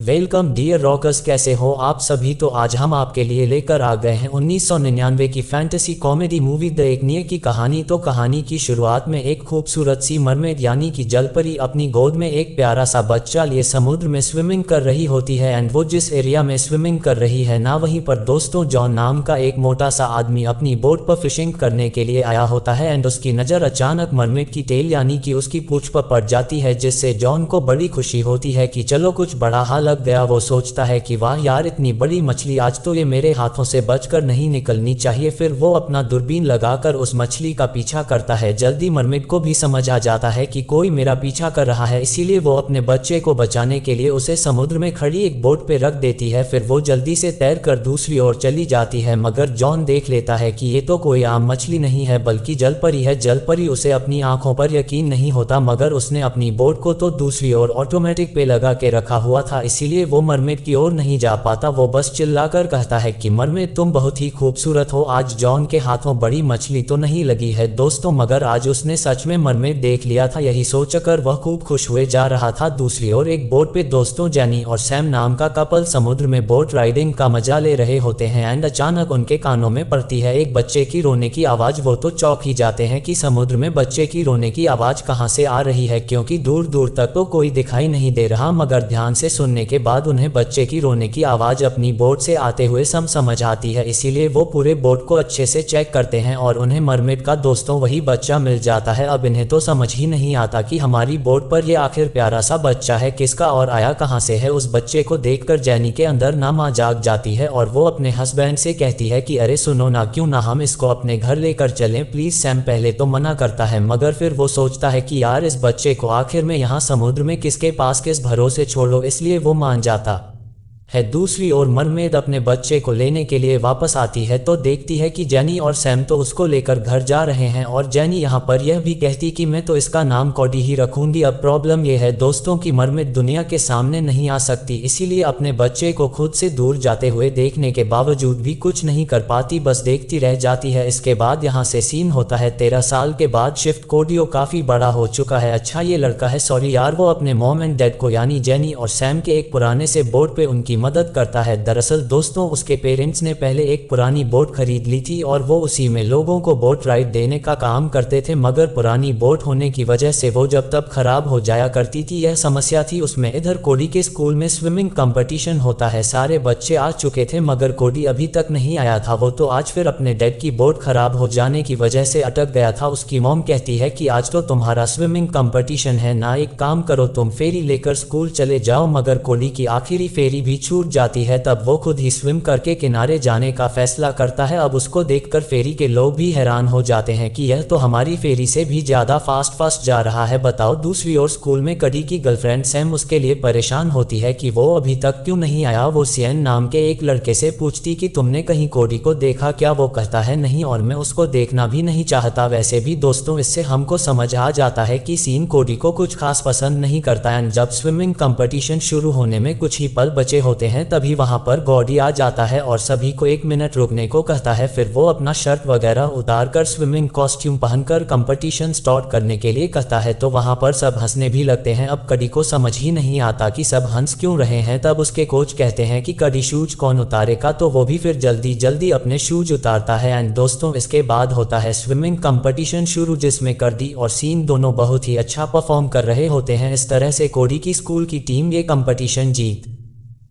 Welcome dear rockers, कैसे हो आप सभी। तो आज हम आपके लिए लेकर आ गए हैं 1999 की फैंटेसी कॉमेडी मूवी द एक नियर की कहानी। तो कहानी की शुरुआत में एक खूबसूरत सी मरमेड यानी कि जलपरी अपनी गोद में एक प्यारा सा बच्चा लिए समुद्र में स्विमिंग कर रही होती है। एंड वो जिस एरिया में स्विमिंग कर रही है ना, वहीं पर दोस्तों जॉन नाम का एक मोटा सा आदमी अपनी बोट पर फिशिंग करने के लिए आया होता है। एंड उसकी नज़र अचानक मरमेड की टेल यानी कि उसकी पूंछ पर पड़ जाती है, जिससे जॉन को बड़ी खुशी होती है कि चलो कुछ बड़ा हाल लग गया। वो सोचता है कि वाह यार, इतनी बड़ी मछली, आज तो ये मेरे हाथों से बचकर नहीं निकलनी चाहिए। फिर वो अपना दूरबीन लगाकर उस मछली का पीछा करता है। जल्दी मरमेड को भी समझ आ जाता है कि कोई मेरा पीछा कर रहा है, इसीलिए वो अपने बच्चे को बचाने के लिए उसे समुद्र में खड़ी एक बोट पे रख देती है। फिर वो जल्दी से तैरकर दूसरी ओर चली जाती है, मगर जॉन देख लेता है कि ये तो कोई आम मछली नहीं है बल्कि जलपरी है। जलपरी उसे अपनी आंखों पर यकीन नहीं होता, मगर उसने अपनी बोट को तो दूसरी ओर ऑटोमेटिक पे लगा के रखा हुआ था, इसीलिए वो मरमेड की ओर नहीं जा पाता। वो बस चिल्लाकर कहता है कि मरमेड तुम बहुत ही खूबसूरत हो। आज जॉन के हाथों बड़ी मछली तो नहीं लगी है दोस्तों, मगर आज उसने सच में मरमेड देख लिया था। यही सोचकर वह खूब खुश हुए जा रहा था। दूसरी ओर एक बोट पे दोस्तों जेनी और सैम नाम का कपल समुद्र में बोट राइडिंग का मजा ले रहे होते हैं। एंड अचानक उनके कानों में पड़ती है एक बच्चे की रोने की आवाज। वो तो चौंक ही जाते हैं कि समुद्र में बच्चे की रोने की आवाज कहां से आ रही है, क्योंकि दूर दूर तक तो कोई दिखाई नहीं दे रहा। मगर ध्यान से सुनने के बाद उन्हें बच्चे की रोने की आवाज अपनी बोट से आते हुए समझ आती है, इसीलिए वो पूरे बोट को अच्छे से चेक करते हैं और उन्हें मरमेड का दोस्तों वही बच्चा मिल जाता है। अब इन्हें तो समझ ही नहीं आता कि हमारी बोट पर ये आखिर प्यारा सा बच्चा है किसका और आया कहां से है। उस बच्चे को देखकर जेनी के अंदर नामा जाग जाती है और वो अपने हस्बैंड से कहती है कि अरे सुनो ना, क्यों ना हम इसको अपने घर लेकर चलें प्लीज। सैम पहले तो मना करता है, मगर फिर वो सोचता है कि यार इस बच्चे को आखिर में यहाँ समुद्र में किसके पास किस भरोसे छोड़ो, इसलिए वो मान जाता है। दूसरी ओर मरमेड अपने बच्चे को लेने के लिए वापस आती है तो देखती है कि जेनी और सैम तो उसको लेकर घर जा रहे हैं और जेनी यहाँ पर यह भी कहती कि मैं तो इसका नाम कॉडी ही रखूंगी। अब प्रॉब्लम यह है दोस्तों कि मरमेड दुनिया के सामने नहीं आ सकती, इसीलिए अपने बच्चे को खुद से दूर जाते हुए देखने के बावजूद भी कुछ नहीं कर पाती, बस देखती रह जाती है। इसके बाद यहाँ से सीन होता है 13 साल के बाद शिफ्ट। कोडियो काफी बड़ा हो चुका है। अच्छा ये लड़का है, सॉरी यार, वो अपने मॉम एंड डैड को यानी जेनी और सैम के एक पुराने से बोट पे उनकी मदद करता है। दरअसल दोस्तों उसके पेरेंट्स ने पहले एक पुरानी बोट खरीद ली थी और वो उसी में लोगों को बोट राइड देने का काम करते थे, मगर पुरानी बोट होने की वजह से वो जब तब खराब हो जाया करती थी, यह समस्या थी उसमें। इधर कोडी के स्कूल में स्विमिंग कंपटीशन होता है। सारे बच्चे आ चुके थे मगर कोडी अभी तक नहीं आया था। वो तो आज फिर अपने डैड की बोट खराब हो जाने की वजह से अटक गया था। उसकी मॉम कहती है कि आज तो तुम्हारा स्विमिंग कंपटीशन है ना, एक काम करो तुम फेरी लेकर स्कूल चले जाओ। मगर कोडी की आखिरी फेरी भी छूट जाती है, तब वो खुद ही स्विम करके किनारे जाने का फैसला करता है। अब उसको देखकर फेरी के लोग भी हैरान हो जाते हैं कि यह तो हमारी फेरी से भी ज्यादा फास्ट जा रहा है, बताओ। दूसरी ओर स्कूल में कडी की गर्लफ्रेंड सैम उसके लिए परेशान होती है कि वो अभी तक क्यों नहीं आया। वो सियन नाम के एक लड़के से पूछती कि तुमने कहीं कोडी को देखा क्या। वो कहता है नहीं और मैं उसको देखना भी नहीं चाहता। वैसे भी दोस्तों इससे हमको समझ आ जाता है कि सीन कोडी को कुछ खास पसंद नहीं करता है। जब स्विमिंग कंपटीशन शुरू होने में कुछ ही पल बचे होते हैं तभी वहां पर गॉडी आ जाता है और सभी को 1 मिनट रुकने को कहता है। फिर वो अपना शर्ट वगैरह उतारकर स्विमिंग कॉस्ट्यूम पहनकर कंपटीशन स्टार्ट करने के लिए कहता है, तो वहां पर सब हंसने भी लगते हैं। अब कडी को समझ ही नहीं आता कि सब हंस क्यों रहे हैं। तब उसके कोच कहते हैं कि कडी शूज कौन उतारेगा, तो वो भी फिर जल्दी जल्दी अपने शूज उतारता है। एंड दोस्तों इसके बाद होता है स्विमिंग कंपटीशन शुरू, जिसमें कडी और सीन दोनों बहुत ही अच्छा परफॉर्म कर रहे होते हैं। इस तरह से कोडी की स्कूल की टीम ये कंपटीशन जीत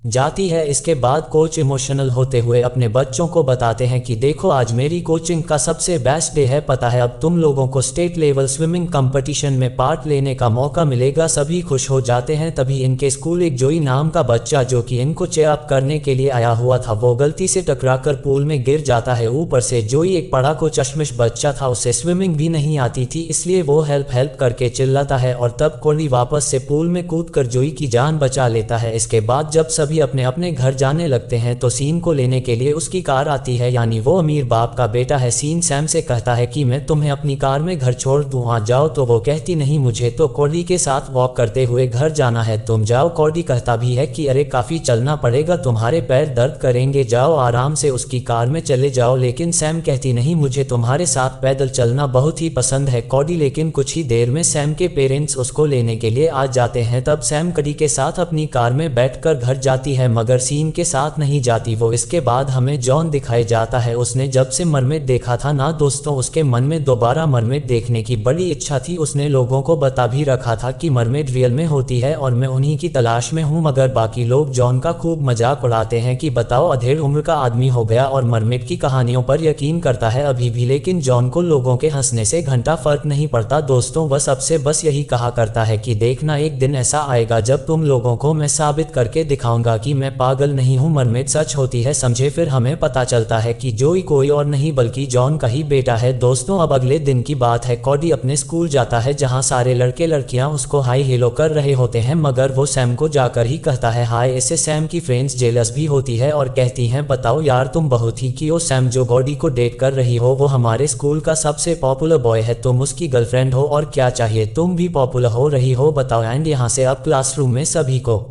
जाती है। इसके बाद कोच इमोशनल होते हुए अपने बच्चों को बताते हैं कि देखो आज मेरी कोचिंग का सबसे बेस्ट डे है, पता है अब तुम लोगों को स्टेट लेवल स्विमिंग कंपटीशन में पार्ट लेने का मौका मिलेगा। सभी खुश हो जाते हैं। तभी इनके स्कूल एक जोई नाम का बच्चा जो कि इनको चेयर अप करने के लिए आया हुआ था, वो गलती से टकराकर पूल में गिर जाता है। ऊपर से जोई एक पढ़ा को चश्मिश बच्चा था, उसे स्विमिंग भी नहीं आती थी, इसलिए वो हेल्प करके चिल्लाता है और तब कोडी वापस से पूल में कूदकर जोई की जान बचा लेता है। इसके बाद जब सब सभी अपने अपने घर जाने लगते हैं तो सीन को लेने के लिए उसकी कार आती है, यानी वो अमीर बाप का बेटा है। सीन सैम से कहता है कि मैं तुम्हें अपनी कार में घर छोड़ दूं, वहां जाओ, तो वो कहती नहीं, मुझे तो कॉर्डी के साथ वॉक करते हुए घर जाना है, तुम जाओ। कॉर्डी कहता भी है कि अरे काफी चलना पड़ेगा, तुम्हारे पैर दर्द करेंगे, जाओ आराम से उसकी कार में चले जाओ। लेकिन सैम कहती नहीं, मुझे तुम्हारे साथ पैदल चलना बहुत ही पसंद है कॉर्डी। लेकिन कुछ ही देर में सैम के पेरेंट्स उसको लेने के लिए आ जाते हैं। तब सैम कॉर्डी के साथ अपनी कार में बैठकर घर जाती है, मगर सीन के साथ नहीं जाती वो। इसके बाद हमें जॉन दिखाया जाता है। उसने जब से मरमेड देखा था ना दोस्तों, उसके मन में दोबारा मरमेड देखने की बड़ी इच्छा थी। उसने लोगों को बता भी रखा था कि मरमेड रियल में होती है और मैं उन्हीं की तलाश में हूँ। मगर बाकी लोग जॉन का खूब मजाक उड़ाते हैं कि बताओ, अधेड़ उम्र का आदमी हो गया और मरमेड की कहानियों पर यकीन करता है अभी भी। लेकिन जॉन को लोगों के हंसने से घंटा फर्क नहीं पड़ता दोस्तों। वह सबसे बस यही कहा करता है कि देखना, एक दिन ऐसा आएगा जब तुम लोगों को मैं साबित करके दिखाऊंगा कि मैं पागल नहीं हूँ, मरमेड सच होती है, समझे। फिर हमें पता चलता है कि जोई कोई और नहीं बल्कि जॉन का ही बेटा है दोस्तों। अब अगले दिन की बात है। कॉर्डी अपने स्कूल जाता है जहाँ सारे लड़के लड़कियाँ उसको हाई हेलो कर रहे होते हैं, मगर वो सैम को जाकर ही कहता है हाय। इससे सैम की फ्रेंड्स जेलस भी होती है और कहती हैं बताओ यार, तुम बहुत ही क्यूट। सैम, जो कॉर्डी को डेट कर रही हो वो हमारे स्कूल का सबसे पॉपुलर बॉय है, तुम उसकी गर्लफ्रेंड हो और क्या चाहिए, तुम भी पॉपुलर हो रही हो, बताओ। एंड यहाँ से अब क्लासरूम में सभी को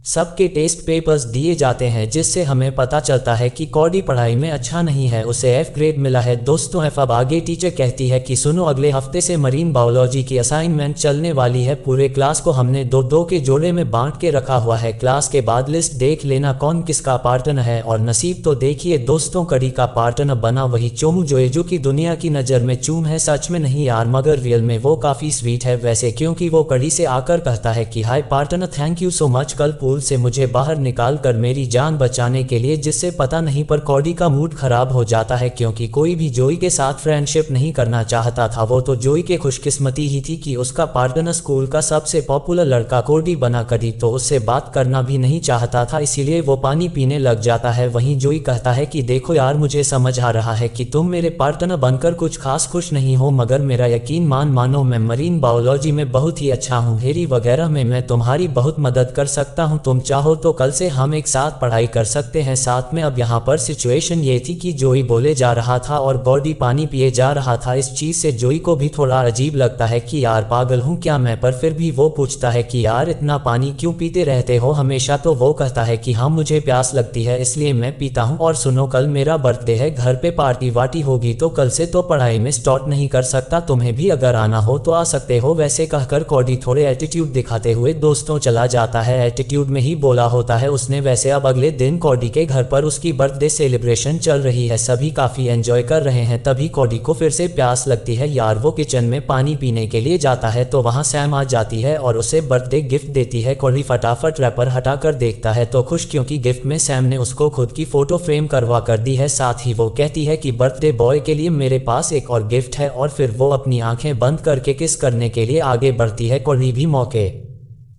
सबके टेस्ट पेपर्स दिए जाते हैं, जिससे हमें पता चलता है कि कॉर्डी पढ़ाई में अच्छा नहीं है, उसे एफ ग्रेड मिला है दोस्तों, एफ। अब आगे टीचर कहती है कि सुनो, अगले हफ्ते से मरीन बायोलॉजी की असाइनमेंट चलने वाली है, पूरे क्लास को हमने दो दो के जोड़े में बांट के रखा हुआ है, क्लास के बाद लिस्ट देख लेना कौन किसका पार्टनर है। और नसीब तो देखिए दोस्तों, कॉर्डी का पार्टनर बना वही चोमू जो की दुनिया की नज़र में चूम है। सच में नहीं यार, मगर रियल में वो काफ़ी स्वीट है वैसे, क्योंकि वो कॉर्डी से आकर कहता है कि hi partner, thank you so much कल से मुझे बाहर निकाल कर मेरी जान बचाने के लिए, जिससे पता नहीं पर कॉर्डी का मूड खराब हो जाता है, क्योंकि कोई भी जोई के साथ फ्रेंडशिप नहीं करना चाहता था। वो तो जोई के खुशकिस्मती ही थी कि उसका पार्टनर स्कूल का सबसे पॉपुलर लड़का कॉर्डी बना, कॉर्डी तो उससे बात करना भी नहीं चाहता था, इसीलिए वो पानी पीने लग जाता है। वहीं जोई कहता है कि देखो यार, मुझे समझ आ रहा है कि तुम मेरे पार्टनर बनकर कुछ खास खुश नहीं हो, मगर मेरा यकीन मानो, मैं मरीन बायोलॉजी में बहुत ही अच्छा हूँ, हेरी वगैरह में मैं तुम्हारी बहुत मदद कर सकता हूँ, तुम चाहो तो कल से हम एक साथ पढ़ाई कर सकते हैं साथ में। अब यहाँ पर सिचुएशन ये थी कि जोई बोले जा रहा था और कॉर्डी पानी पिए जा रहा था। इस चीज से जोई को भी थोड़ा अजीब लगता है कि यार पागल हूँ क्या मैं, पर फिर भी वो पूछता है कि यार इतना पानी क्यों पीते रहते हो हमेशा। तो वो कहता है कि हाँ, मुझे प्यास लगती है इसलिए मैं पीता हूँ, और सुनो, कल मेरा बर्थडे है, घर पे पार्टी वार्टी होगी, तो कल से तो पढ़ाई में स्टार्ट नहीं कर सकता, तुम्हें भी अगर आना हो तो आ सकते हो। वैसे कहकर कॉर्डी थोड़े एटीट्यूड दिखाते हुए दोस्तों चला जाता है, एटीट्यूड में ही बोला होता है उसने। वैसे अब अगले दिन कॉर्डी के घर पर उसकी बर्थडे सेलिब्रेशन चल रही है, सभी काफी एंजॉय कर रहे हैं। तभी कॉर्डी को फिर से प्यास लगती है यार, वो किचन में पानी पीने के लिए जाता है तो वहां सैम आ जाती है और उसे बर्थडे गिफ्ट देती है। कॉर्डी फटाफट रैपर हटाकर देखता है तो खुश, क्योंकि गिफ्ट में सैम ने उसको खुद की फोटो फ्रेम करवा कर दी है। साथ ही वो कहती है कि बर्थडे बॉय के लिए मेरे पास एक और गिफ्ट है, और फिर वो अपनी आंखें बंद करके किस करने के लिए आगे बढ़ती है। कॉर्डी भी मौके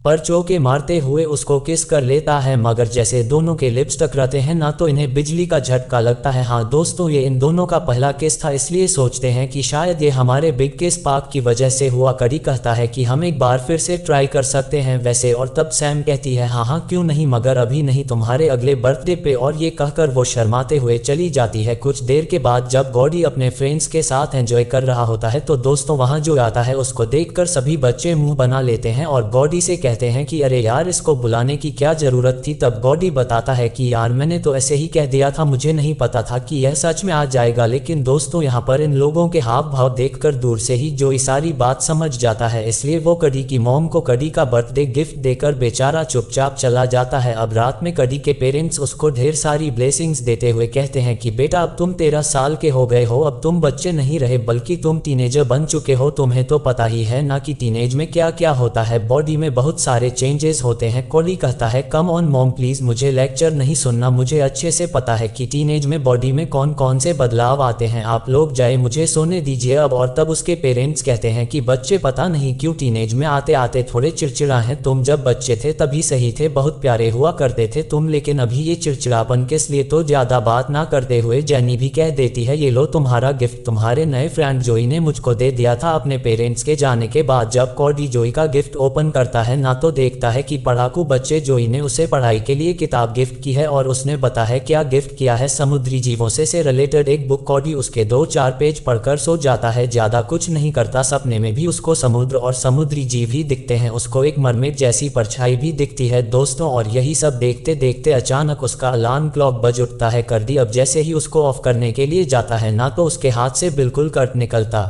पर चौके मारते हुए उसको किस कर लेता है, मगर जैसे दोनों के लिप्स टकराते हैं ना तो इन्हें बिजली का झटका लगता है। हाँ दोस्तों, ये इन दोनों का पहला किस था, इसलिए सोचते हैं कि शायद ये हमारे बिग किस पार्क की वजह से हुआ। कॉर्डी कहता है कि हम एक बार फिर से ट्राई कर सकते हैं वैसे, और तब सैम कहती है हाँ क्यों नहीं, मगर अभी नहीं, तुम्हारे अगले बर्थडे पे, और ये कहकर वो शर्माते हुए चली जाती है। कुछ देर के बाद जब कॉर्डी अपने फ्रेंड्स के साथ एंजॉय कर रहा होता है तो दोस्तों वहाँ जो आता है उसको देखकर सभी बच्चे मुंह बना लेते हैं और कॉर्डी से कहते हैं कि अरे यार, इसको बुलाने की क्या जरूरत थी। तब कॉर्डी बताता है कि यार मैंने तो ऐसे ही कह दिया था, मुझे नहीं पता था कि यह सच में आ जाएगा। लेकिन दोस्तों यहाँ पर इन लोगों के हाव भाव देखकर दूर से ही जोई सारी बात समझ जाता है, इसलिए वो कॉर्डी की मॉम को कॉर्डी का बर्थडे गिफ्ट देकर बेचारा चुपचाप चला जाता है। अब रात में कॉर्डी के पेरेंट्स उसको ढेर सारी ब्लेसिंग्स देते हुए कहते हैं कि बेटा अब तुम 13 साल के हो गए हो, अब तुम बच्चे नहीं रहे बल्कि तुम टीनेजर बन चुके हो, तुम्हें तो पता ही है ना कि टीनेज में क्या क्या होता है, बॉडी में बहुत सारे चेंजेस होते हैं। कॉर्डी कहता है कम ऑन मॉम प्लीज, मुझे लेक्चर नहीं सुनना, मुझे अच्छे से पता है कि टीनेज में बॉडी में कौन कौन से बदलाव आते हैं, आप लोग जाए मुझे सोने दीजिए अब। और तब उसके पेरेंट्स कहते हैं कि बच्चे पता नहीं क्यों टीनेज में आते आते थोड़े चिड़चिड़ा हैं, तुम जब बच्चे थे तभी सही थे, बहुत प्यारे हुआ करते थे तुम, लेकिन अभी ये चिड़चिड़ापन किस लिए। तो ज्यादा बात ना करते हुए जेनी भी कह देती है ये लो तुम्हारा गिफ्ट, तुम्हारे नए फ्रेंड जोई ने मुझको दे दिया था अपने पेरेंट्स के जाने के बाद। जब कॉर्डी जोई का गिफ्ट ओपन करता है ना ना तो देखता है कि पढ़ाकू बच्चे जोई ने उसे पढ़ाई के लिए किताब गिफ्ट की है और उसने बता है क्या गिफ्ट किया है, समुद्री जीवों से रिलेटेड एक बुक। कॉडी उसके 2-4 पेज पढ़कर सो जाता है, ज्यादा कुछ नहीं करता। सपने में भी उसको समुद्र और समुद्री जीव ही दिखते हैं, उसको एक मरमेड जैसी परछाई भी दिखती है दोस्तों। और यही सब देखते देखते अचानक उसका अलार्म क्लॉक बज उठता है। कर दी अब जैसे ही उसको ऑफ करने के लिए जाता है ना तो उसके हाथ से बिल्कुल कट निकलता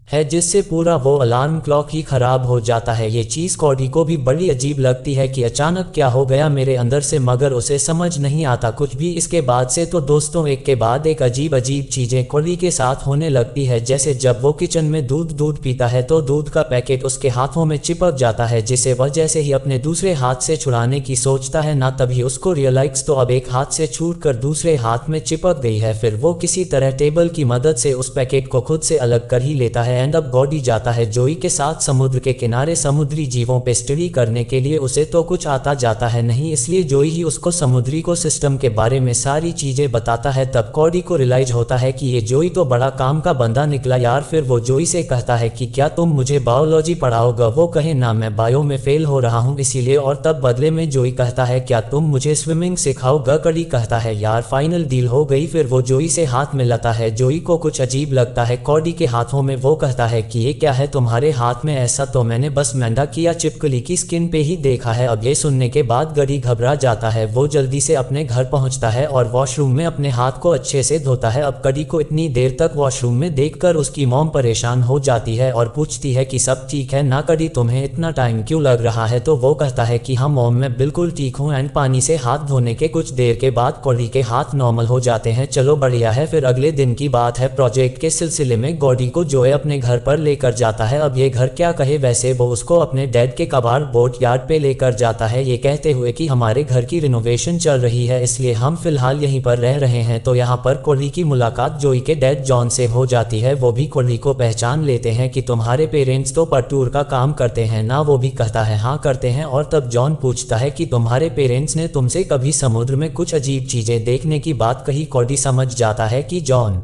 है, जिससे पूरा वो अलार्म क्लॉक ही खराब हो जाता है। ये चीज़ कॉडी को भी बड़ी अजीब लगती है कि अचानक क्या हो गया मेरे अंदर से, मगर उसे समझ नहीं आता कुछ भी। इसके बाद से तो दोस्तों एक के बाद एक अजीब अजीब चीज़ें कॉडी के साथ होने लगती है। जैसे जब वो किचन में दूध पीता है तो दूध का पैकेट उसके हाथों में चिपक जाता है, जिसे वह जैसे ही अपने दूसरे हाथ से छुड़ाने की सोचता है ना तभी उसको रियलाइज तो अब एक हाथ से छूट कर दूसरे हाथ में चिपक गई है। फिर वो किसी तरह टेबल की मदद से उस पैकेट को खुद से अलग कर ही लेता है। एंड अब कॉडी जाता है जोई के साथ समुद्र के किनारे समुद्री जीवों पे स्टडी करने के लिए। उसे तो कुछ आता जाता है नहीं, इसलिए जोई ही उसको समुद्री को सिस्टम के बारे में सारी चीजें बताता है। तब कॉडी को रियलाइज होता है कि ये जोई तो बड़ा काम का बंदा निकला यार। फिर वो जोई से कहता है कि क्या तुम मुझे बायोलॉजी पढ़ाओगे? वो कहे ना, मैं बायो में फेल हो रहा हूँ इसीलिए। और तब बदले में जोई कहता है क्या तुम मुझे स्विमिंग सिखाओगे? कॉडी कहता है यार फाइनल डील हो गई। फिर वो जोई से हाथ मिलाता है, जोई को कुछ अजीब लगता है कॉडी के हाथों में। वो कहता है कि ये क्या है तुम्हारे हाथ में? ऐसा तो मैंने बस मेंढक या चिपकली की स्किन पे ही देखा है। अब ये सुनने के बाद कॉडी घबरा जाता है, वो जल्दी से अपने घर पहुंचता है और वॉशरूम में अपने हाथ को अच्छे से धोता है। अब कॉडी को इतनी देर तक वॉशरूम में देखकर उसकी मॉम परेशान हो जाती है और पूछती है कि सब ठीक है ना कॉडी, तुम्हें इतना टाइम क्यों लग रहा है? तो वो कहता है कि हाँ मॉम मैं बिल्कुल ठीक हूँ। एंड पानी से हाथ धोने के कुछ देर के बाद कॉडी के हाथ नॉर्मल हो जाते हैं। चलो बढ़िया है। फिर अगले दिन की बात है, प्रोजेक्ट के सिलसिले में कॉडी को जोए अपने घर पर लेकर जाता है। अब ये घर क्या कहे, वैसे वो उसको अपने डैड के कबाड़ बोट यार्ड पे लेकर जाता है, ये कहते हुए कि हमारे घर की रिनोवेशन चल रही है इसलिए हम फिलहाल यहीं पर रह रहे हैं। तो यहाँ पर कॉडी की मुलाकात जोई के डैड जॉन से हो जाती है। वो भी कॉडी को पहचान लेते हैं कि तुम्हारे पेरेंट्स तो पर टूर का काम करते हैं ना? वो भी कहता है हाँ करते हैं। और तब जॉन पूछता है कि तुम्हारे पेरेंट्स ने तुमसे कभी समुद्र में कुछ अजीब चीजें देखने की बात कही? कॉडी समझ जाता है कि जॉन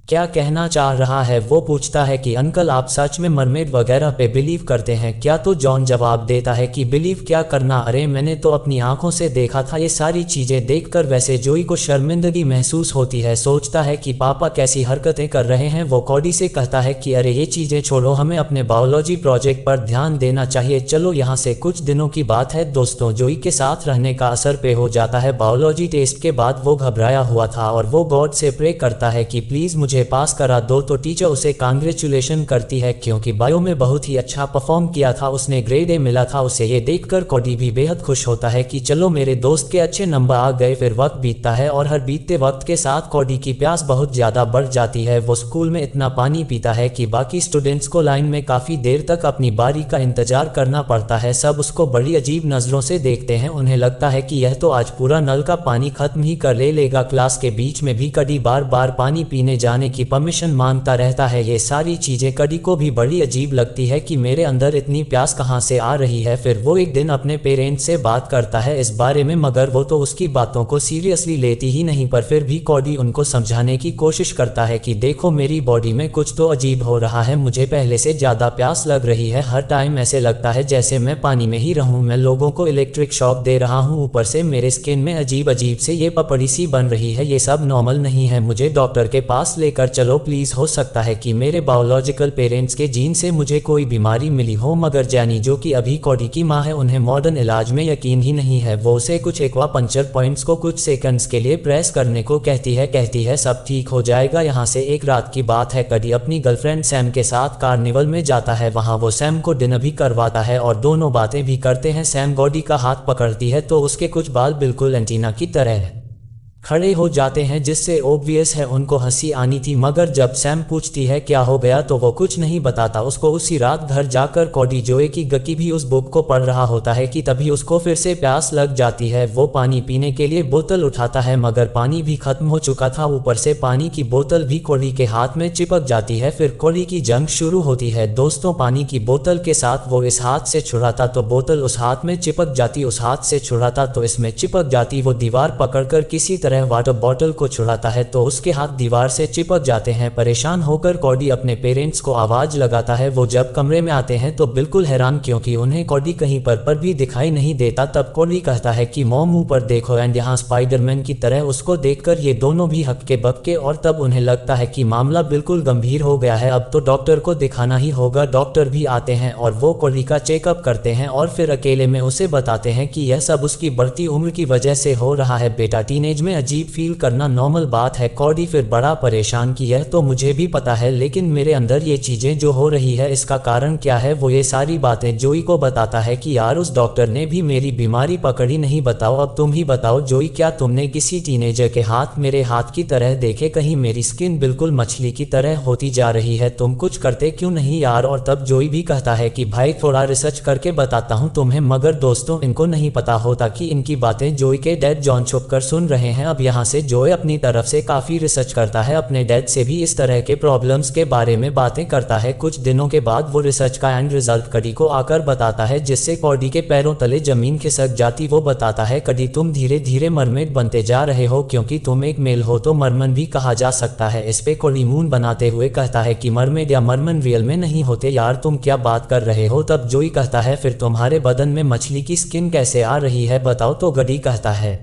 क्या कहना चाह रहा है। वो पूछता है कि अंकल आप सच में मरमेड वगैरह पे बिलीव करते हैं क्या? तो जॉन जवाब देता है कि बिलीव क्या करना, अरे मैंने तो अपनी आंखों से देखा था ये सारी चीजें देखकर। वैसे जोई को शर्मिंदगी महसूस होती है, सोचता है कि पापा कैसी हरकतें कर रहे हैं। वो कॉडी से कहता है कि अरे ये चीजें छोड़ो, हमें अपने बायोलॉजी प्रोजेक्ट पर ध्यान देना चाहिए। चलो यहाँ से। कुछ दिनों की बात है दोस्तों, जोई के साथ रहने का असर पे हो जाता है। बायोलॉजी टेस्ट के बाद वो घबराया हुआ था और वो गॉड से प्रे करता है कि प्लीज मुझे पास करा दो। तो टीचर उसे कांग्रेचुलेशन करती है क्योंकि बायो में बहुत ही अच्छा परफॉर्म किया था, उसने ग्रेड ए मिला था उसे। ये देखकर कॉडी भी बेहद खुश होता है कि चलो मेरे दोस्त के अच्छे नंबर आ गए। फिर वक्त बीतता है और हर बीतते वक्त के साथ कॉडी की प्यास बहुत ज्यादा बढ़ जाती है। वो स्कूल में इतना पानी पीता है कि बाकी स्टूडेंट्स को लाइन में काफी देर तक अपनी बारी का इंतजार करना पड़ता है। सब उसको बड़ी अजीब नजरों से देखते हैं, उन्हें लगता है कि यह तो आज पूरा नल का पानी खत्म ही कर लेगा। क्लास के बीच में भी कॉडी बार बार पानी पीने जाने की परमिशन मांगता रहता है। ये सारी चीजें कॉडी को भी बड़ी अजीब लगती है कि मेरे अंदर इतनी प्यास कहां से आ रही है। फिर वो एक दिन अपने पेरेंट्स से बात करता है इस बारे में, मगर वो तो उसकी बातों को सीरियसली लेती ही नहीं। पर फिर भी कॉडी उनको समझाने की कोशिश करता है कि देखो मेरी बॉडी में कुछ तो अजीब हो रहा है, मुझे पहले से ज्यादा प्यास लग रही है, हर टाइम ऐसे लगता है जैसे मैं पानी में ही रहूं, मैं लोगों को इलेक्ट्रिक शॉक दे रहा हूं, ऊपर से मेरे स्किन में अजीब अजीब से ये पपड़ी सी बन रही है, ये सब नॉर्मल नहीं है, मुझे डॉक्टर के पास लेकर चलो प्लीज। हो सकता है कि मेरे बायोलॉजिकल पेरेंट्स के जीन से मुझे कोई बीमारी मिली हो। मगर जैनी जो कि अभी कॉडी की माँ है, उन्हें मॉडर्न इलाज में यकीन ही नहीं है। वो उसे कुछ एक्वा पंचर पॉइंट्स को कुछ सेकंड्स के लिए प्रेस करने को कहती है सब ठीक हो जाएगा। यहाँ से एक रात की बात है, कॉडी अपनी गर्लफ्रेंड सैम के साथ कार्निवल में जाता है। वहाँ वो सैम को डिनर भी करवाता है और दोनों बातें भी करते हैं। सैम कॉडी का हाथ पकड़ती है तो उसके कुछ बाल बिल्कुल एंटीना की तरह खड़े हो जाते हैं, जिससे ओब्वियस है उनको हंसी आनी थी। मगर जब सैम पूछती है क्या हो गया तो वो कुछ नहीं बताता उसको। उसी रात घर जाकर कॉडी जोए की गकी भी उस बुक को पढ़ रहा होता है कि तभी उसको फिर से प्यास लग जाती है। वो पानी पीने के लिए बोतल उठाता है मगर पानी भी खत्म हो चुका था, ऊपर से पानी की बोतल भी कॉडी के हाथ में चिपक जाती है। फिर कॉडी की जंग शुरू होती है दोस्तों, पानी की बोतल के साथ वो इस हाथ से छुड़ाता तो बोतल उस हाथ में चिपक जाती, उस हाथ से छुड़ाता तो इसमें चिपक जाती। वो दीवार पकड़कर किसी तरह तरह वाटर बॉटल को छुड़ाता है तो उसके हाथ दीवार से चिपक जाते हैं। परेशान होकर कॉडी अपने पेरेंट्स को आवाज लगाता है। वो जब कमरे में आते हैं तो बिल्कुल हैरान क्योंकि उन्हें कॉडी कहीं पर भी दिखाई नहीं देता। तब कॉडी कहता है कि मॉम ऊपर देखो एंड यहाँ स्पाइडरमैन की तरह उसको देखकर ये दोनों भी हक्के बक्के और तब उन्हें लगता है कि मामला बिल्कुल गंभीर हो गया है, अब तो डॉक्टर को दिखाना ही होगा। डॉक्टर भी आते हैं और वो कॉडी का चेकअप करते हैं और फिर अकेले में उसे बताते हैं कि यह सब उसकी बढ़ती उम्र की वजह से हो रहा है। बेटा, टीनेज में अजीब फील करना नॉर्मल बात है। कॉडी फिर बड़ा परेशान कि यह तो मुझे भी पता है, लेकिन मेरे अंदर ये चीजें जो हो रही है इसका कारण क्या है। वो ये सारी बातें जोई को बताता है कि यार उस डॉक्टर ने भी मेरी बीमारी पकड़ी नहीं, बताओ अब तुम ही बताओ जोई, क्या तुमने किसी टीनेजर के हाथ मेरे हाथ की तरह देखे? कहीं मेरी स्किन बिल्कुल मछली की तरह होती जा रही है, तुम कुछ करते क्यों नहीं यार? और तब जोई भी कहता है कि भाई थोड़ा रिसर्च करके बताता हूँ तुम्हें। मगर दोस्तों इनको नहीं पता होता कि इनकी बातें जोई के डैड जॉन छुपकर सुन रहे हैं। अब यहाँ से जोई अपनी तरफ से काफी रिसर्च करता है, अपने डैड से भी इस तरह के प्रॉब्लम्स के बारे में बातें करता है। कुछ दिनों के बाद वो रिसर्च का एंड रिजल्ट कडी को आकर बताता है, जिससे कॉडी के पैरों तले जमीन खिसक जाती। वो बताता है कडी तुम धीरे धीरे मरमेड बनते जा रहे हो, क्योंकि तुम एक मेल हो तो मरमन भी कहा जा सकता है। इस पे कॉडी मून बनाते हुए कहता है कि मरमेड या मरमन रियल में नहीं होते यार, तुम क्या बात कर रहे हो? तब जोई कहता है फिर तुम्हारे बदन में मछली की स्किन कैसे आ रही है बताओ? तो कडी कहता है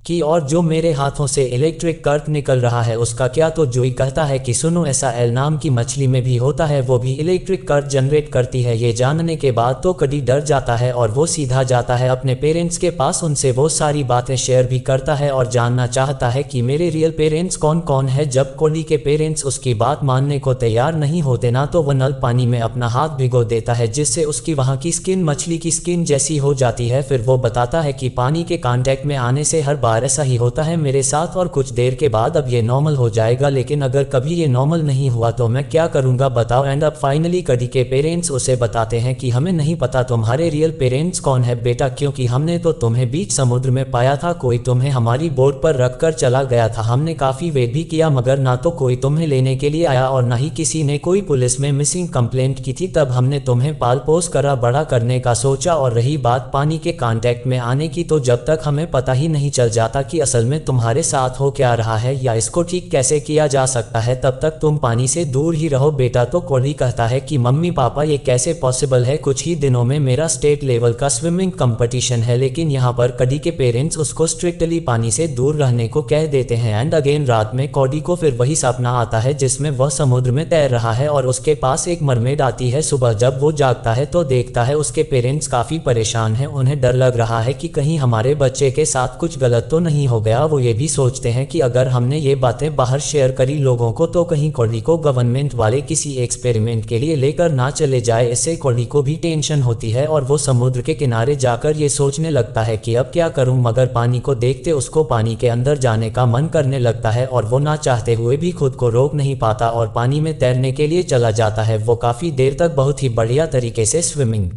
कि और जो मेरे हाथों से इलेक्ट्रिक कर्ट निकल रहा है उसका क्या? तो जोई कहता है कि सुनो, ऐसा एल नाम की मछली में भी होता है, वो भी इलेक्ट्रिक कर्ट जनरेट करती है। ये जानने के बाद तो कडी डर जाता है और वो सीधा जाता है अपने पेरेंट्स के पास, उनसे वो सारी बातें शेयर भी करता है और जानना चाहता है कि मेरे रियल पेरेंट्स कौन कौन है। जब कॉडी के पेरेंट्स उसकी बात मानने को तैयार नहीं होते ना, तो वह नल पानी में अपना हाथ भिगो देता है, जिससे उसकी वहाँ की स्किन मछली की स्किन जैसी हो जाती है। फिर वो बताता है कि पानी के कांटेक्ट में आने से हर बार ऐसा ही होता है मेरे साथ और कुछ देर के बाद अब ये नॉर्मल हो जाएगा, लेकिन अगर कभी ये नॉर्मल नहीं हुआ तो मैं क्या करूंगा बताओ? एंड अब फाइनली कडी के पेरेंट्स उसे बताते हैं कि हमें नहीं पता तुम्हारे रियल पेरेंट्स कौन है बेटा, क्योंकि हमने तो तुम्हें बीच समुद्र में पाया था, कोई तुम्हें हमारी बोट पर रख कर चला गया था। हमने काफी वेट भी किया मगर ना तो कोई तुम्हें लेने के लिए आया और ना ही किसी ने कोई पुलिस में मिसिंग कंप्लेंट की थी। तब हमने तुम्हें पाल पोस करा बड़ा करने का सोचा। और रही बात पानी के कांटेक्ट में आने की, तो जब तक हमें पता ही नहीं चल जाता कि असल में तुम्हारे साथ हो क्या रहा है या इसको ठीक कैसे किया जा सकता है, तब तक तुम पानी से दूर ही रहो बेटा। तो कॉडी कहता है कि मम्मी पापा ये कैसे पॉसिबल है, कुछ ही दिनों में मेरा स्टेट लेवल का स्विमिंग कंपटीशन है। लेकिन यहाँ पर कडी के पेरेंट्स उसको स्ट्रिक्टली पानी से दूर रहने को कह देते हैं। एंड अगेन रात में कॉडी को फिर वही सपना आता है जिसमें वह समुद्र में तैर रहा है और उसके पास एक मरमेड आती है। सुबह जब वो जागता है तो देखता है उसके पेरेंट्स काफी परेशान हैं, उन्हें डर लग रहा है कि कहीं हमारे बच्चे के साथ कुछ गलत तो नहीं हो गया। वो ये भी सोचते हैं कि अगर हमने ये बातें बाहर शेयर करी लोगों को तो कहीं कॉडी को गवर्नमेंट वाले किसी एक्सपेरिमेंट के लिए लेकर ना चले जाए। इससे कॉडी को भी टेंशन होती है और वो समुद्र के किनारे जाकर ये सोचने लगता है कि अब क्या करूं, मगर पानी को देखते उसको पानी के अंदर जाने का मन करने लगता है और वो ना चाहते हुए भी खुद को रोक नहीं पाता और पानी में तैरने के लिए चला जाता है। वो काफी देर तक बहुत ही बढ़िया तरीके से स्विमिंग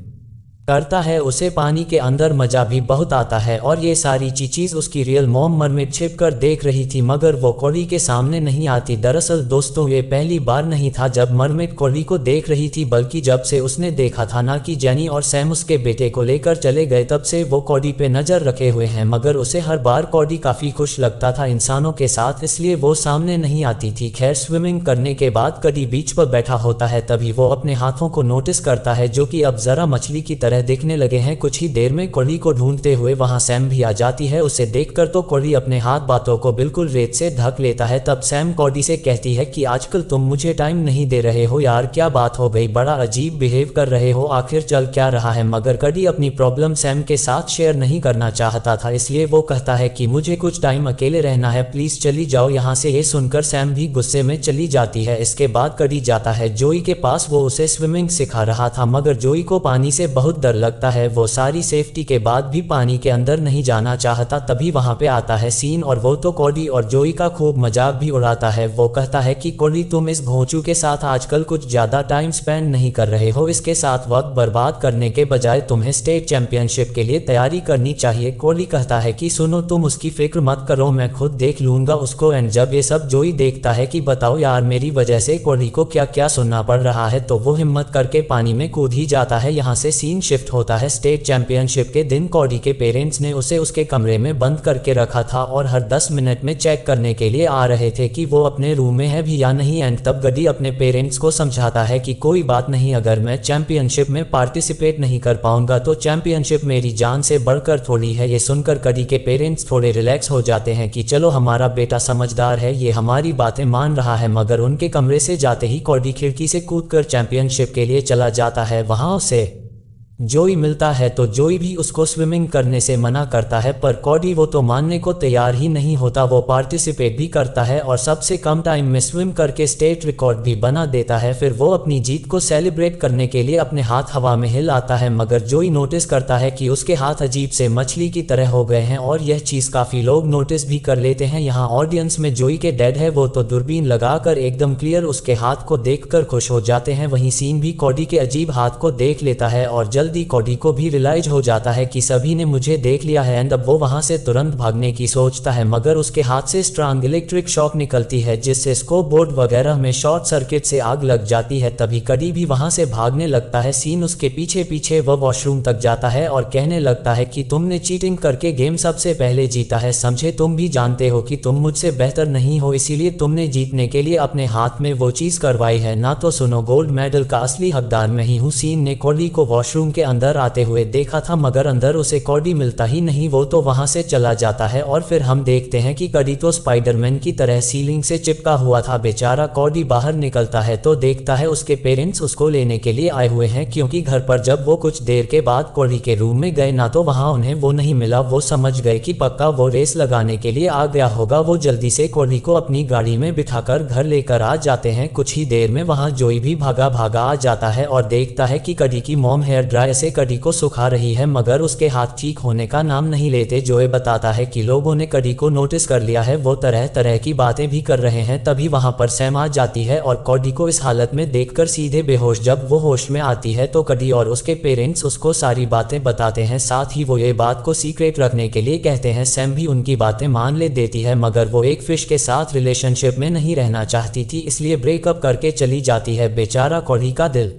करता है, उसे पानी के अंदर मजा भी बहुत आता है और ये सारी चीज़ उसकी रियल मॉम मरमेड छिप कर देख रही थी, मगर वो कॉडी के सामने नहीं आती। दरअसल दोस्तों ये पहली बार नहीं था जब मरमेड कॉडी को देख रही थी, बल्कि जब से उसने देखा था ना कि जेनी और सैम उसके बेटे को लेकर चले गए, तब से वो कॉडी पे नजर रखे हुए हैं। मगर उसे हर बार कॉडी काफी खुश लगता था इंसानों के साथ, इसलिए वो सामने नहीं आती थी। खैर स्विमिंग करने के बाद कडी बीच पर बैठा होता है, तभी वो अपने हाथों को नोटिस करता है जो कि अब जरा मछली की तरह दिखने लगे हैं। कुछ ही देर में कॉडी को ढूंढते हुए वहां सैम भी आ जाती है। उसे देखकर तो कॉडी अपने हाथ बातों को बिल्कुल रेत से ढक लेता है। तब सैम कॉडी से कहती है कि आजकल तुम मुझे टाइम नहीं दे रहे हो यार, क्या बात हो गई, बड़ा अजीब बिहेव कर रहे हो, आखिर चल क्या रहा है? मगर कडी अपनी प्रॉब्लम सैम के साथ शेयर नहीं करना चाहता था, इसलिए वो कहता है कि मुझे कुछ टाइम अकेले रहना है, प्लीज चली जाओ यहाँ से। ये सुनकर सैम भी गुस्से में चली जाती है। इसके बाद कडी जाता है जोई के पास, वो उसे स्विमिंग सिखा रहा था, मगर जोई को पानी से बहुत डर लगता है। वो सारी सेफ्टी के बाद भी पानी के अंदर नहीं जाना चाहता। तभी वहां पे आता है सीन और वो तो कॉडी और जोई का खूब मजाक भी उड़ाता है। वो कहता है कि कॉडी तुम इस भोंचू के साथ आजकल कुछ ज्यादा टाइम स्पेंड नहीं कर रहे हो, इसके साथ वक्त बर्बाद करने के बजाय तुम्हें स्टेट चैंपियनशिप के लिए तैयारी करनी चाहिए। कॉडी कहता है कि सुनो तुम उसकी फिक्र मत करो, मैं खुद देख लूंगा उसको। एंड जब ये सब जोई देखता है कि बताओ यार मेरी वजह से कॉडी को क्या क्या सुनना पड़ रहा है, तो वो हिम्मत करके पानी में कूद ही जाता है। यहाँ से सीन शिफ्ट होता है। स्टेट चैंपियनशिप के दिन कॉडी के पेरेंट्स ने उसे उसके कमरे में बंद करके रखा था और हर 10 मिनट में चेक करने के लिए आ रहे थे कि वो अपने रूम में है भी या नहीं। एंड तब गडी अपने पेरेंट्स को समझाता है कि कोई बात नहीं, अगर मैं चैंपियनशिप में पार्टिसिपेट नहीं कर पाऊंगा तो चैंपियनशिप मेरी जान से बढ़कर थोड़ी है। ये सुनकर गडी के पेरेंट्स थोड़े रिलैक्स हो जाते हैं कि चलो हमारा बेटा समझदार है, ये हमारी बातें मान रहा है। मगर उनके कमरे से जाते ही कॉडी खिड़की से कूदकर चैंपियनशिप के लिए चला जाता है। वहां उसे जोई मिलता है तो जोई भी उसको स्विमिंग करने से मना करता है, पर कॉडी वो तो मानने को तैयार ही नहीं होता। वो पार्टिसिपेट भी करता है और सबसे कम टाइम में स्विम करके स्टेट रिकॉर्ड भी बना देता है। फिर वो अपनी जीत को सेलिब्रेट करने के लिए अपने हाथ हवा में हिलाता है, मगर जोई नोटिस करता है कि उसके हाथ अजीब से मछली की तरह हो गए हैं और यह चीज़ काफ़ी लोग नोटिस भी कर लेते हैं। यहाँ ऑडियंस में जोई के डैड है, वो तो दूरबीन लगाकर एकदम क्लियर उसके हाथ को देखकर खुश हो जाते हैं। वहीं सीन भी कॉडी के अजीब हाथ को देख लेता है और जल्दी कॉडी को भी रियलाइज हो जाता है कि सभी ने मुझे देख लिया है। एंड अब वो वहां से तुरंत भागने की सोचता है, मगर उसके हाथ से स्ट्रांग इलेक्ट्रिक शॉक निकलती है जिससे स्कोप बोर्ड वगैरह में शॉर्ट सर्किट से आग लग जाती है। तभी कडी भी वहां से भागने लगता है। सीन उसके पीछे पीछे वह वॉशरूम तक जाता है और कहने लगता है कि तुमने चीटिंग करके गेम सबसे पहले जीता है, समझे? तुम भी जानते हो कि तुम मुझसे बेहतर नहीं हो, इसीलिए तुमने जीतने के लिए अपने हाथ में वो चीज करवाई है ना। तो सुनो, गोल्ड मेडल का असली हकदार मैं ही हूँ। सीन ने कॉडी को वॉशरूम के अंदर आते हुए देखा था, मगर अंदर उसे कॉडी मिलता ही नहीं। वो तो वहां से चला जाता है और फिर हम देखते हैं कि कडी तो स्पाइडरमैन की तरह सीलिंग से चिपका हुआ था। बेचारा कॉडी बाहर निकलता है तो देखता है उसके पेरेंट्स उसको लेने के लिए आए हुए हैं, क्योंकि घर पर जब वो कुछ देर के बाद कॉडी के रूम में गए ना तो वहां उन्हें वो नहीं मिला। वो समझ गए कि पक्का वो रेस लगाने के लिए आ गया होगा। वो जल्दी से कॉडी को अपनी गाड़ी में बिठाकर घर लेकर आ जाते हैं। कुछ ही देर में वहां जोई भी भागा भागा आ जाता है और देखता है कि कडी की मॉम हेयर ड्रायर से कडी को सुखा रही है, मगर उसके हाथ ठीक होने का नाम नहीं लेते। जोए बताता है कि लोगों ने कडी को नोटिस कर लिया है, वो तरह तरह की बातें भी कर रहे हैं। तभी वहां पर सैम आ जाती है और कडी को इस हालत में देखकर सीधे बेहोश। जब वो होश में आती है तो कडी और उसके पेरेंट्स उसको सारी बातें बताते हैं, साथ ही वो ये बात को सीक्रेट रखने के लिए कहते हैं। सैम भी उनकी बातें मान ले देती है, मगर वो एक फिश के साथ रिलेशनशिप में नहीं रहना चाहती थी, इसलिए ब्रेकअप करके चली जाती है। बेचारा कडी का दिल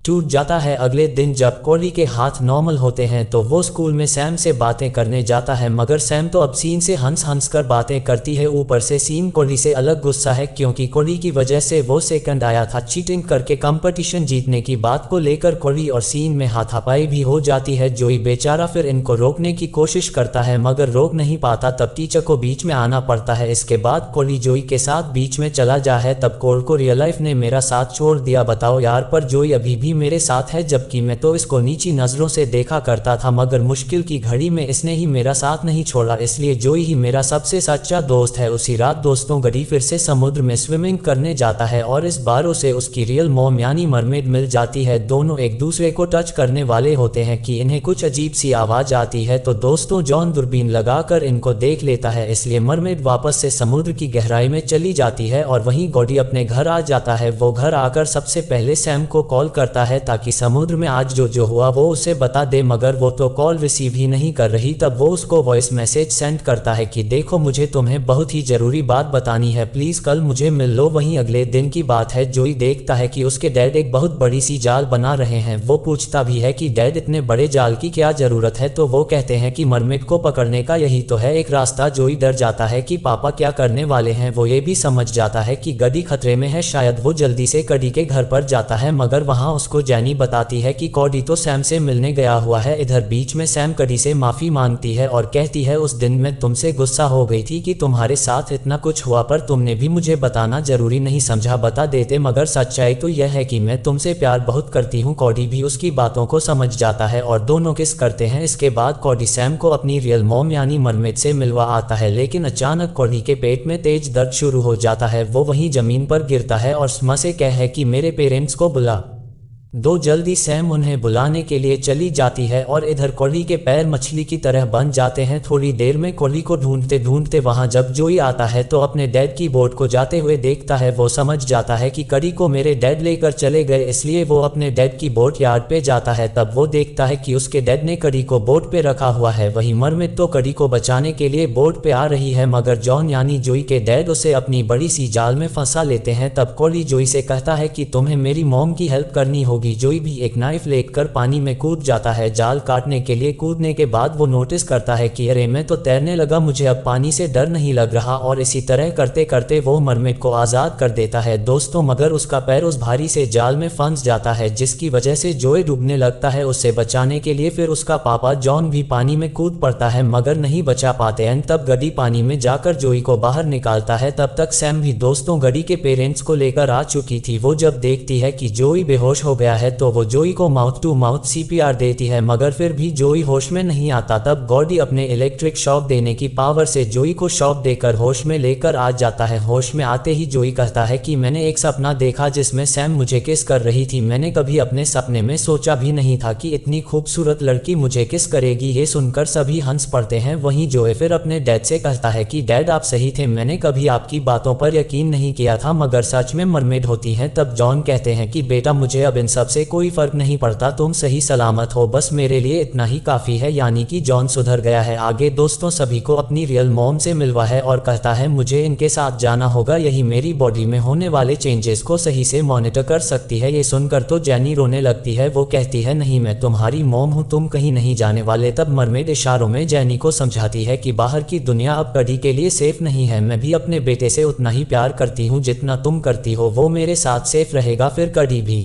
टूट जाता है। अगले दिन जब कॉडी के हाथ नॉर्मल होते हैं तो वो स्कूल में सैम से बातें करने जाता है, मगर सैम तो अब सीन से हंस हंस कर बातें करती है। ऊपर से सीन कॉडी से अलग गुस्सा है, क्योंकि कॉडी की वजह से वो सेकंड आया था। चीटिंग करके कंपटीशन जीतने की बात को लेकर कॉडी और सीन में हाथापाई भी हो जाती है। जोई बेचारा फिर इनको रोकने की कोशिश करता है, मगर रोक नहीं पाता। तब टीचर को बीच में आना पड़ता है। इसके बाद कॉडी जोई के साथ बीच में चला जा है। तब कोल को रियल लाइफ ने मेरा साथ छोड़ दिया, बताओ यार। पर जोई अभी भी मेरे साथ है, जबकि मैं तो इसको नीची नजरों से देखा करता था, मगर मुश्किल की घड़ी में इसने ही मेरा साथ नहीं छोड़ा, इसलिए जोई ही मेरा सबसे सच्चा दोस्त है। उसी रात दोस्तों गडी फिर से समुद्र में स्विमिंग करने जाता है और इस बार उसे उसकी रियल मॉम यानी मरमेड मिल जाती है। दोनों एक दूसरे को टच करने वाले होते हैं कि इन्हें कुछ अजीब सी आवाज आती है, तो दोस्तों जॉन दूरबीन लगाकर इनको देख लेता है, इसलिए मरमेड वापस से समुद्र की गहराई में चली जाती है और वहीं गॉडी अपने घर आ जाता है। वो घर आकर सबसे पहले सैम को कॉल करता है ताकि समुद्र में आज जो हुआ वो उसे बता दे, मगर वो तो कॉल रिसीव ही नहीं कर रही। तब वो उसको वॉइस मैसेज सेंड करता है कि देखो मुझे तुम्हें बहुत ही जरूरी बात बतानी है, प्लीज कल मुझे मिल लो। वहीं अगले दिन की बात है। जोई देखता है कि उसके डैड एक बहुत बड़ी सी जाल बना रहे हैं। वो पूछता भी है कि डैड इतने बड़े जाल की क्या जरूरत है, तो वो कहते हैं कि मरमेड को पकड़ने का यही तो है एक रास्ता। जोई डर जाता है कि पापा क्या करने वाले हैं। वो ये भी समझ जाता है कि गडी खतरे में है, शायद वो जल्दी से कडी के घर पर जाता है, मगर वहां उसको जैनी बताती है कि कॉडी तो सैम से मिलने गया हुआ है। इधर बीच में सैम कडी से माफी मांगती है और कहती है उस दिन मैं तुमसे गुस्सा हो गई थी कि तुम्हारे साथ इतना कुछ हुआ, पर तुमने भी मुझे बताना जरूरी नहीं समझा, बता देते, मगर सच्चाई तो यह है कि मैं तुमसे प्यार बहुत करती हूँ। कॉडी भी उसकी बातों को समझ जाता है और दोनों किस करते हैं। इसके बाद कॉडी सैम को अपनी रियल मॉम यानी मरमेड से मिलवा आता है, लेकिन अचानक कॉडी के पेट में तेज दर्द शुरू हो जाता है। वो वहीं जमीन पर गिरता है और स्मा से कहे कि मेरे पेरेंट्स को बुला दो जल्दी। सैम उन्हें बुलाने के लिए चली जाती है और इधर कॉडी के पैर मछली की तरह बन जाते हैं। थोड़ी देर में कॉडी को ढूंढते ढूंढते वहां जब जोई आता है तो अपने डैड की बोट को जाते हुए देखता है। वो समझ जाता है कि कडी को मेरे डैड लेकर चले गए, इसलिए वो अपने डैड की बोट यार्ड पे जाता है। तब वो देखता है कि उसके डैड ने कडी को बोट पे रखा हुआ है। वहीं मरमेड तो कडी को बचाने के लिए बोट पे आ रही है, मगर जॉन यानी जोई के डैड उसे अपनी बड़ी सी जाल में फंसा लेते हैं। तब कॉडी जोई से कहता है कि तुम्हें मेरी मॉम की हेल्प करनी होगी, होगी। जोई भी एक नाइफ लेकर पानी में कूद जाता है जाल काटने के लिए। कूदने के बाद वो नोटिस करता है कि अरे मैं तो तैरने लगा, मुझे अब पानी से डर नहीं लग रहा, और इसी तरह करते करते वो मरमेड को आज़ाद कर देता है दोस्तों। मगर उसका पैर उस भारी से जाल में फंस जाता है जिसकी वजह से जोई डूबने लगता है उससे बचाने के लिए। फिर उसका पापा जॉन भी पानी में कूद पड़ता है मगर नहीं बचा पाते हैं। तब गडी पानी में जाकर जोई को बाहर निकालता है। तब तक सैम भी दोस्तों गडी के पेरेंट्स को लेकर आ चुकी थी। वो जब देखती है कि जोई बेहोश हो गया है तो वो जोई को माउथ टू माउथ सीपीआर देती है मगर फिर भी जोई होश में नहीं आता। तब गॉडी अपने इलेक्ट्रिक शॉक देने की पावर से जोई को शॉक देकर होश में लेकर आ जाता है। होश में आते ही जोई कहता है कि मैंने एक सपना देखा जिसमें सैम मुझे किस कर रही थी। मैंने कभी अपने सपने में सोचा भी नहीं था कि इतनी खूबसूरत लड़की मुझे किस करेगी। ये सुनकर सभी हंस पड़ते हैं। वहीं जोई फिर अपने डैड से कहता है कि डैड आप सही थे, मैंने कभी आपकी बातों पर यकीन नहीं किया था मगर सच में मरमेड होती हैं। तब जॉन कहते हैं कि बेटा मुझे अब इन सब से कोई फर्क नहीं पड़ता, तुम सही सलामत हो, बस मेरे लिए इतना ही काफ़ी है। यानी कि जॉन सुधर गया है। आगे दोस्तों सभी को अपनी रियल मॉम से मिलवा है और कहता है मुझे इनके साथ जाना होगा, यही मेरी बॉडी में होने वाले चेंजेस को सही से मॉनिटर कर सकती है। ये सुनकर तो जेनी रोने लगती है। वो कहती है नहीं मैं तुम्हारी मॉम हूँ, तुम कहीं नहीं जाने वाले। तब मरमेड इशारों में जेनी को समझाती है कि बाहर की दुनिया अब कडी के लिए सेफ नहीं है। मैं भी अपने बेटे से उतना ही प्यार करती हूँ जितना तुम करती हो, वो मेरे साथ सेफ रहेगा। फिर कडी भी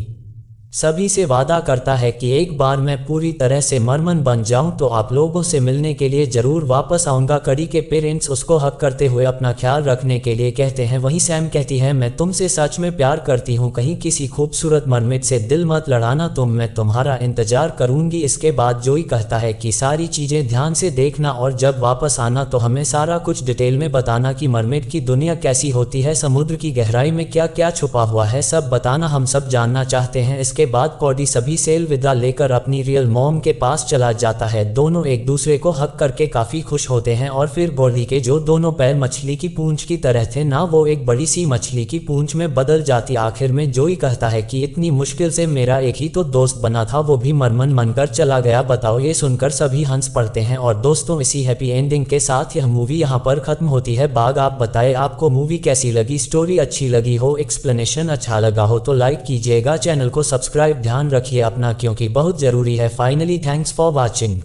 सभी से वादा करता है कि एक बार मैं पूरी तरह से मरमन बन जाऊं तो आप लोगों से मिलने के लिए जरूर वापस आऊंगा। कडी के पेरेंट्स उसको हक करते हुए अपना ख्याल रखने के लिए कहते हैं। वहीं सैम कहती है मैं तुमसे सच में प्यार करती हूं, कहीं किसी खूबसूरत मरमेड से दिल मत लड़ाना तुम, मैं तुम्हारा इंतजार करूंगी। इसके बाद जोई कहता है कि सारी चीजें ध्यान से देखना और जब वापस आना तो हमें सारा कुछ डिटेल में बताना कि मरमेड की दुनिया कैसी होती है, समुद्र की गहराई में क्या क्या छुपा हुआ है, सब बताना, हम सब जानना चाहते हैं। इसके बाद कॉडी सभी से अलविदा लेकर अपनी रियल मॉम के पास चला जाता है। दोनों एक दूसरे को हक करके काफी खुश होते हैं और फिर कॉडी के जो दोनों पैर मछली की पूंछ की तरह थे ना, वो एक बड़ी सी मछली की पूंछ में बदल जाती। आखिर में जोई कहता है कि इतनी मुश्किल से मेरा एक ही तो दोस्त बना था, वो भी मरमन बनकर चला गया, बताओ। ये सुनकर सभी हंस पड़ते हैं। और दोस्तों इसी हैप्पी एंडिंग के साथ यह मूवी यहाँ पर खत्म होती है। बाग आप बताएं आपको मूवी कैसी लगी, स्टोरी अच्छी लगी हो, एक्सप्लेनेशन अच्छा लगा हो तो लाइक कीजिएगा, चैनल को सब्सक्राइब ध्यान रखिए अपना क्योंकि बहुत जरूरी है। Finally thanks for watching.